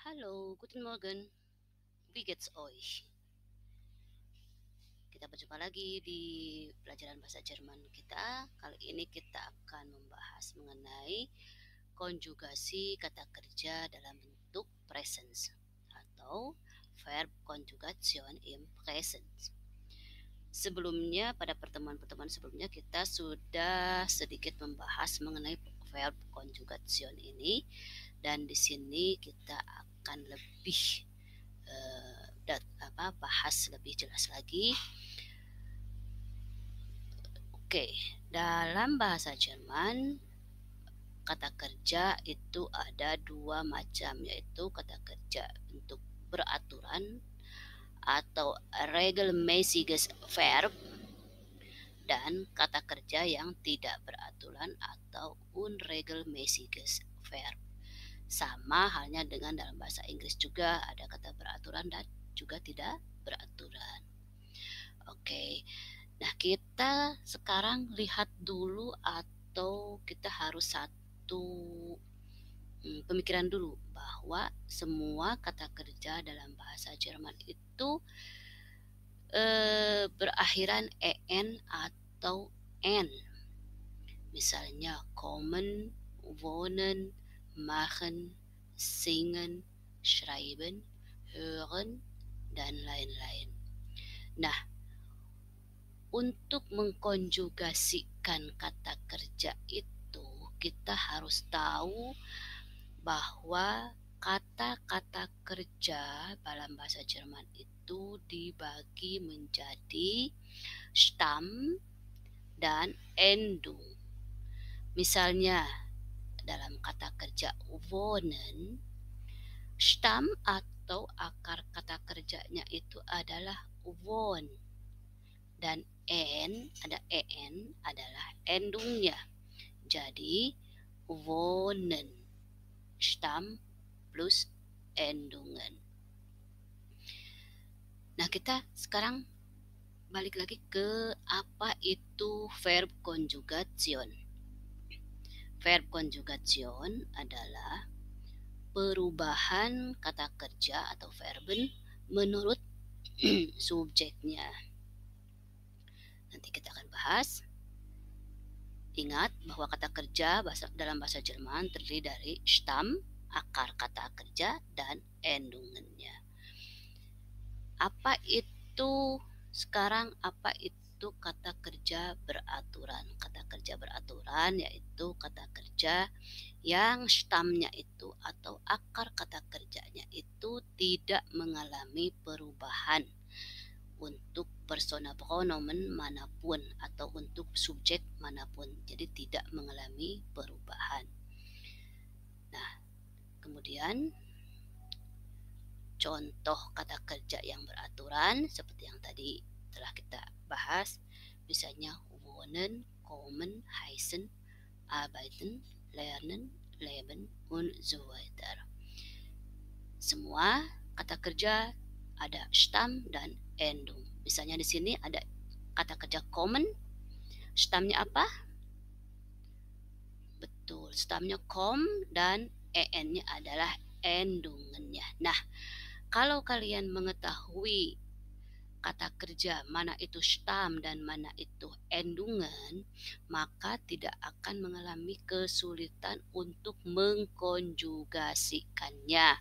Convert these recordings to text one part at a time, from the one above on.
Halo, guten Morgen. Wie geht's euch? Kita berjumpa lagi di pelajaran bahasa Jerman kita. Kali ini kita akan membahas mengenai konjugasi kata kerja dalam bentuk presens atau verb Konjugation im Presens. Sebelumnya, pada pertemuan-pertemuan sebelumnya kita sudah sedikit membahas mengenai verb Konjugation ini, dan di sini kita akan lebih bahas lebih jelas lagi. Oke, dalam bahasa Jerman kata kerja itu ada dua macam, yaitu kata kerja bentuk beraturan atau regelmäßiges Verb dan kata kerja yang tidak beraturan atau unregelmäßiges Verb. Sama halnya dengan dalam bahasa Inggris juga ada kata beraturan dan juga tidak beraturan. Oke, nah kita sekarang lihat dulu atau kita harus satu pemikiran dulu bahwa semua kata kerja dalam bahasa Jerman itu berakhiran en atau n. Misalnya kommen, wohnen, machen, singen, schreiben, hören, dan lain-lain. Nah, untuk mengkonjugasikan kata kerja itu kita harus tahu bahwa kata-kata kerja dalam bahasa Jerman itu dibagi menjadi Stamm dan Endung. Misalnya dalam kata kerja wohnen, Stamm atau akar kata kerjanya itu adalah wohn, dan ada en adalah endungnya. Jadi wohnen, Stamm plus endungen. Nah, kita sekarang balik lagi ke apa itu verb Konjugation. Verb Konjugation adalah perubahan kata kerja atau verben menurut subjeknya. Nanti kita akan bahas. Ingat bahwa kata kerja dalam bahasa Jerman terdiri dari Stamm, akar kata kerja, dan endungannya. Apa itu kata kerja beraturan? Kata kerja beraturan yaitu kata kerja yang Stammnya itu atau akar kata kerjanya itu tidak mengalami perubahan untuk persona pronomen manapun atau untuk subjek manapun, jadi tidak mengalami perubahan. Nah, kemudian contoh kata kerja yang beraturan seperti yang tadi telah kita bahas, misalnya wohnen, kommen, heißen, arbeiten, lernen, leben, und so weiter. Semua kata kerja ada Stamm dan Endung. Misalnya di sini ada kata kerja kommen, Stammnya apa? Betul, Stammnya kom dan en-nya adalah endungannya. Nah, kalau kalian mengetahui kata kerja mana itu Stamm dan mana itu endungan, maka tidak akan mengalami kesulitan untuk mengkonjugasikannya.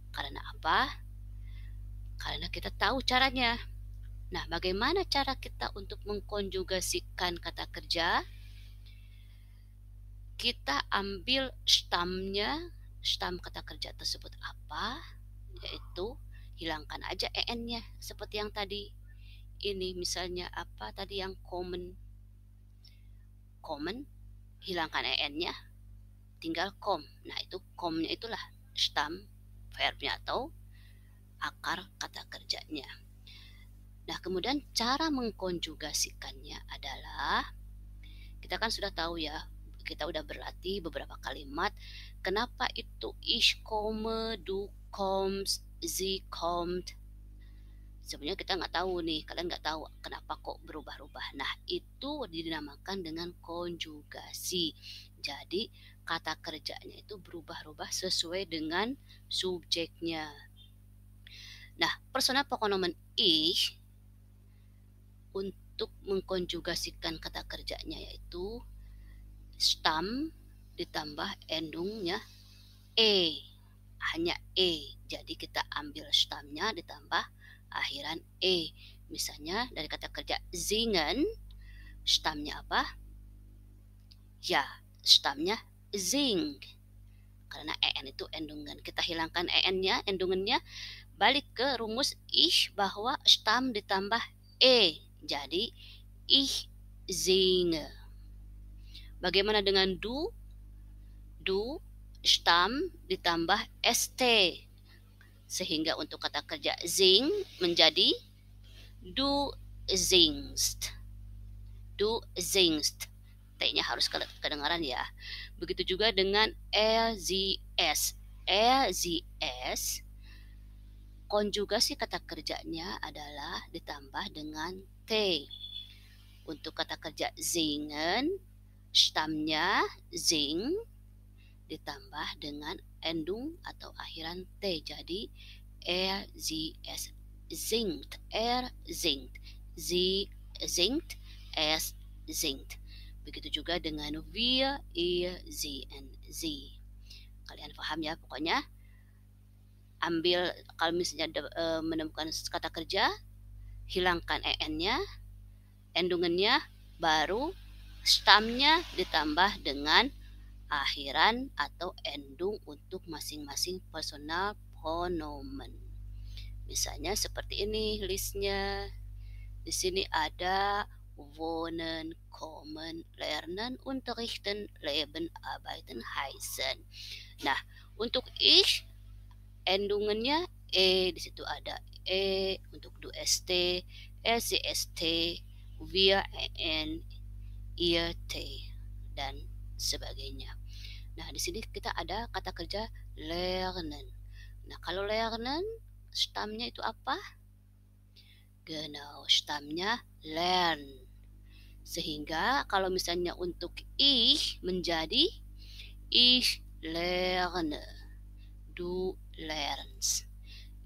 Karena apa? Karena kita tahu caranya. Nah, bagaimana cara kita untuk mengkonjugasikan kata kerja? Kita ambil Stammnya, Stamm kata kerja tersebut apa? Yaitu hilangkan aja en-nya seperti yang tadi. Ini misalnya apa tadi yang common, hilangkan en-nya, tinggal kom. Nah, itu komnya itulah Stamm verbnya atau akar kata kerjanya. Nah, kemudian cara mengkonjugasikannya adalah, kita kan sudah tahu ya, kita udah berlatih beberapa kalimat. Kenapa itu ich komme, du kommst, sie kommt? Sebenarnya kita nggak tahu nih, kalian nggak tahu kenapa kok berubah-ubah. Nah, itu dinamakan dengan konjugasi. Jadi kata kerjanya itu berubah-ubah sesuai dengan subjeknya. Nah, personal pronomen ich untuk mengkonjugasikan kata kerjanya yaitu stam ditambah endungnya e, hanya e. Jadi kita ambil stamnya ditambah akhiran e. Misalnya dari kata kerja singen, stamnya apa? Ya, stamnya zing. Karena en itu endungan. Kita hilangkan en-nya, endungannya, balik ke rumus ich bahwa stam ditambah e. Jadi ich singe. Bagaimana dengan du? Du stam ditambah st. Sehingga untuk kata kerja sing menjadi du singst. Du singst. T-nya harus kedengaran ya. Begitu juga dengan LZS. LZS konjugasi kata kerjanya adalah ditambah dengan T. Untuk kata kerja zingen, stamnya zing ditambah dengan endung atau akhiran T. Jadi LZS zingt, zingt, z zingt, s zingt. Begitu juga dengan wir, ihr, sie, and sie. Kalian paham ya pokoknya. Ambil kalau misalnya menemukan kata kerja, hilangkan en-nya, endungannya, baru stamnya ditambah dengan akhiran atau endung untuk masing-masing personal pronomen. Misalnya seperti ini listnya. Di sini ada wohnen, kommen, lernen, unterrichten, leben, arbeiten, heißen. Nah, untuk ich endungannya di situ ada untuk du st, lcst, wir en, ihr t dan sebagainya. Nah, di sini kita ada kata kerja lernen. Nah, kalau lernen stamnya itu apa? Genau, stamnya lern. Sehingga kalau misalnya untuk ich menjadi ich lerne, du lernst.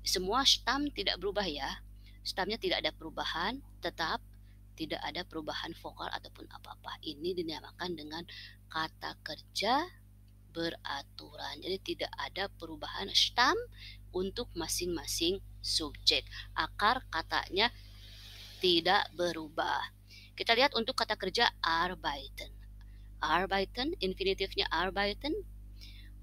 Semua stam tidak berubah ya. Stamnya tidak ada perubahan, tetap tidak ada perubahan vokal ataupun apa-apa. Ini dinamakan dengan kata kerja beraturan. Jadi tidak ada perubahan stam untuk masing-masing subjek. Akar katanya tidak berubah. Kita lihat untuk kata kerja arbeiten. Arbeiten, infinitifnya arbeiten.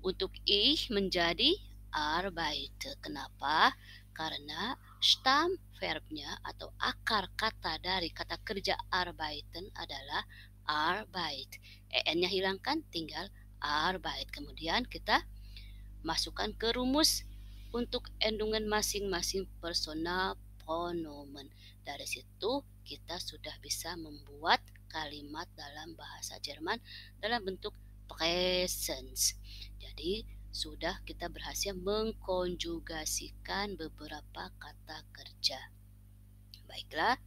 Untuk ich menjadi arbeite. Kenapa? Karena stam verbnya atau akar kata dari kata kerja arbeiten adalah arbeit. En-nya hilangkan, tinggal arbeit. Kemudian kita masukkan ke rumus untuk endungan masing-masing personal pronomen. Dari situ kita sudah bisa membuat kalimat dalam bahasa Jerman dalam bentuk presens. Jadi sudah kita berhasil mengkonjugasikan beberapa kata kerja. Baiklah,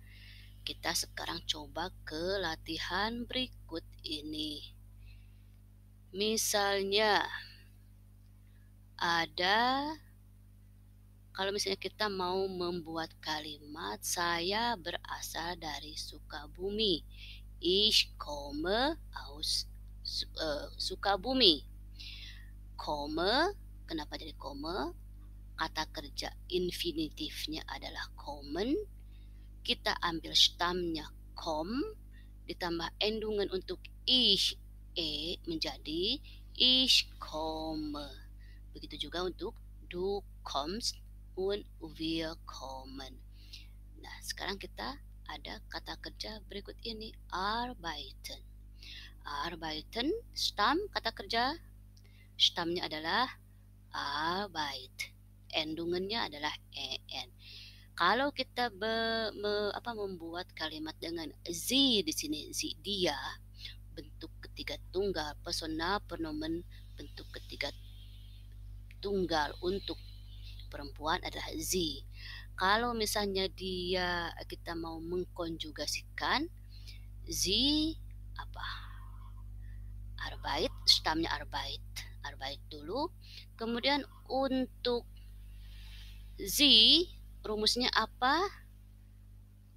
kita sekarang coba ke latihan berikut ini. Misalnya ada, kalau misalnya kita mau membuat kalimat saya berasal dari Sukabumi. Ich komme aus Sukabumi. Komme, kenapa jadi komme? Kata kerja infinitifnya adalah kommen. Kita ambil stamnya kom, ditambah endungan untuk ich, menjadi ich komme. Begitu juga untuk du kommst und wir kommen. Nah, sekarang kita ada kata kerja berikut ini, arbeiten. Arbeiten, stam kata kerja, stamnya adalah arbeit. Endungannya adalah en. Kalau kita membuat kalimat dengan sie di sini, sie dia, bentuk ketiga tunggal, personal pronomen bentuk ketiga tunggal untuk perempuan adalah sie. Kalau misalnya dia kita mau mengkonjugasikan sie apa? Arbeit, stamnya Arbeit. Arbeit dulu. Kemudian untuk Sie, rumusnya apa?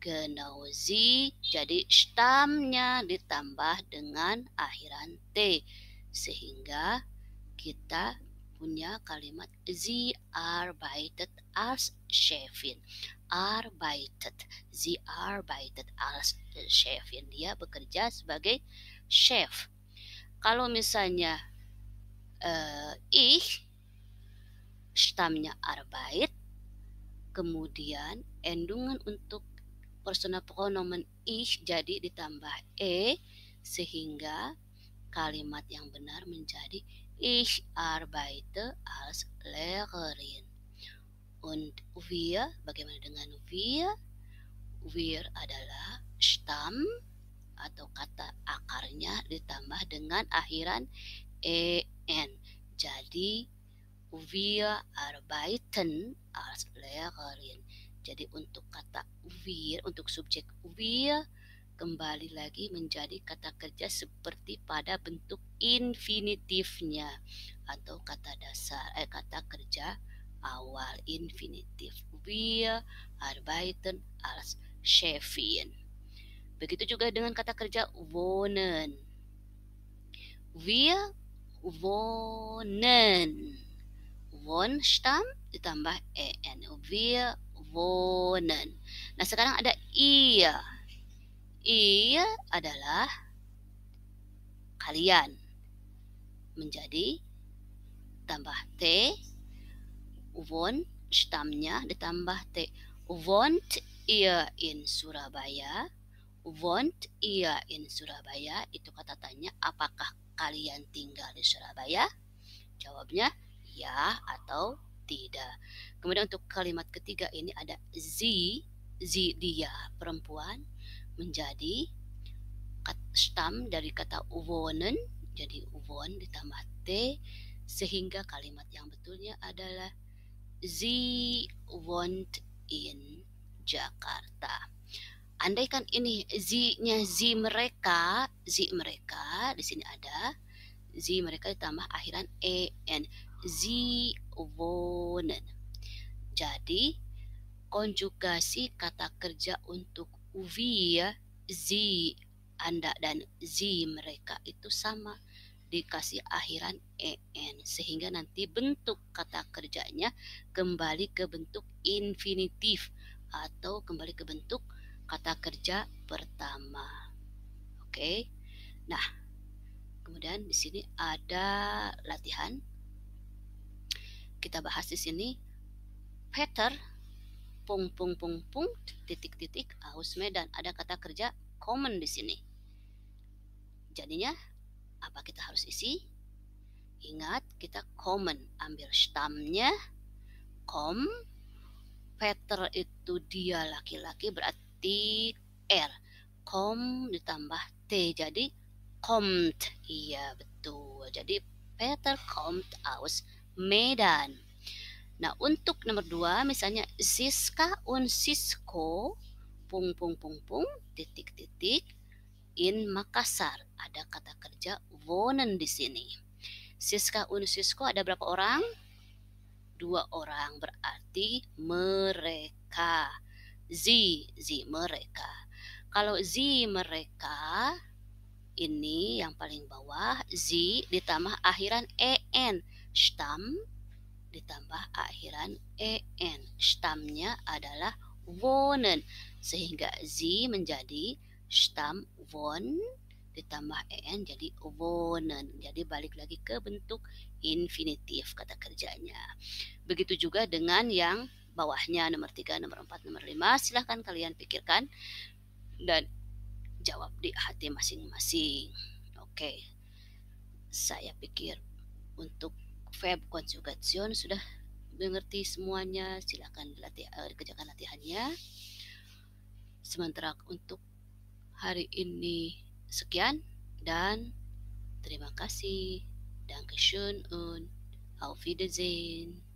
Genau, Sie. Jadi stamnya ditambah dengan akhiran T. Sehingga kita punya kalimat Sie arbeitet als Chefin. Arbeitet. Sie arbeitet als Chefin. Dia bekerja sebagai chef. Kalau misalnya ich, stamnya Arbeit, kemudian endungan untuk personal pronomen ich jadi ditambah sehingga kalimat yang benar menjadi ich arbeite als Lehrerin. Und wir, bagaimana dengan wir? Wir adalah stam atau kata akarnya ditambah dengan akhiran en. Jadi wir arbeiten als Lehrerin. Jadi untuk kata wir, untuk subjek wir kembali lagi menjadi kata kerja seperti pada bentuk infinitifnya atau kata dasar kata kerja awal infinitif. Wir arbeiten als Chefin. Begitu juga dengan kata kerja wohnen. Wir wohnen. Wohnstam ditambah en. Wir wohnen. Nah, sekarang ada ihr. Ihr adalah kalian. Menjadi tambah t. Wohnstamnya ditambah t. Wohnt ihr in Surabaya? Wohnt ihr in Surabaya? Itu kata tanya, apakah kalian tinggal di Surabaya? Jawabnya ya atau tidak. Kemudian untuk kalimat ketiga ini ada sie, dia perempuan, menjadi stam dari kata wohnen, jadi wohn ditambah t, sehingga kalimat yang betulnya adalah sie wohnt in Jakarta. Andaikan ini sie-nya sie mereka, di sini ada sie mereka ditambah akhiran en. Sie wohnen. Jadi konjugasi kata kerja untuk wir, sie, Anda dan sie mereka itu sama, dikasih akhiran en, sehingga nanti bentuk kata kerjanya kembali ke bentuk infinitif atau kembali ke bentuk kata kerja pertama. Oke. Nah, kemudian di sini ada latihan. Kita bahas di sini Peter titik aus Medan. Ada kata kerja common di sini. Jadinya apa kita harus isi? Ingat, kita common, ambil stamnya kom. Peter itu dia laki-laki, berarti r. Kom ditambah t, jadi kommt. Iya, betul. Jadi Peter kommt aus Medan. Nah, untuk nomor 2 misalnya Siska und Sisko titik in Makassar. Ada kata kerja wohnen di sini. Siska und Sisko ada berapa orang? 2 orang, berarti mereka. Sie mereka. Kalau sie mereka ini yang paling bawah, sie ditambah akhiran en, stam ditambah akhiran en. Stamnya adalah wohnen, sehingga sie menjadi stam wohn ditambah en jadi wohnen. Jadi balik lagi ke bentuk infinitif kata kerjanya. Begitu juga dengan yang bawahnya, nomor 3, nomor 4, nomor 5. Silahkan kalian pikirkan dan jawab di hati masing-masing. Oke, saya pikir untuk verb conjugation sudah mengerti semuanya. Silahkan kerjakan latihannya. Sementara untuk hari ini sekian dan terima kasih. Dankeschön und auf Wiedersehen.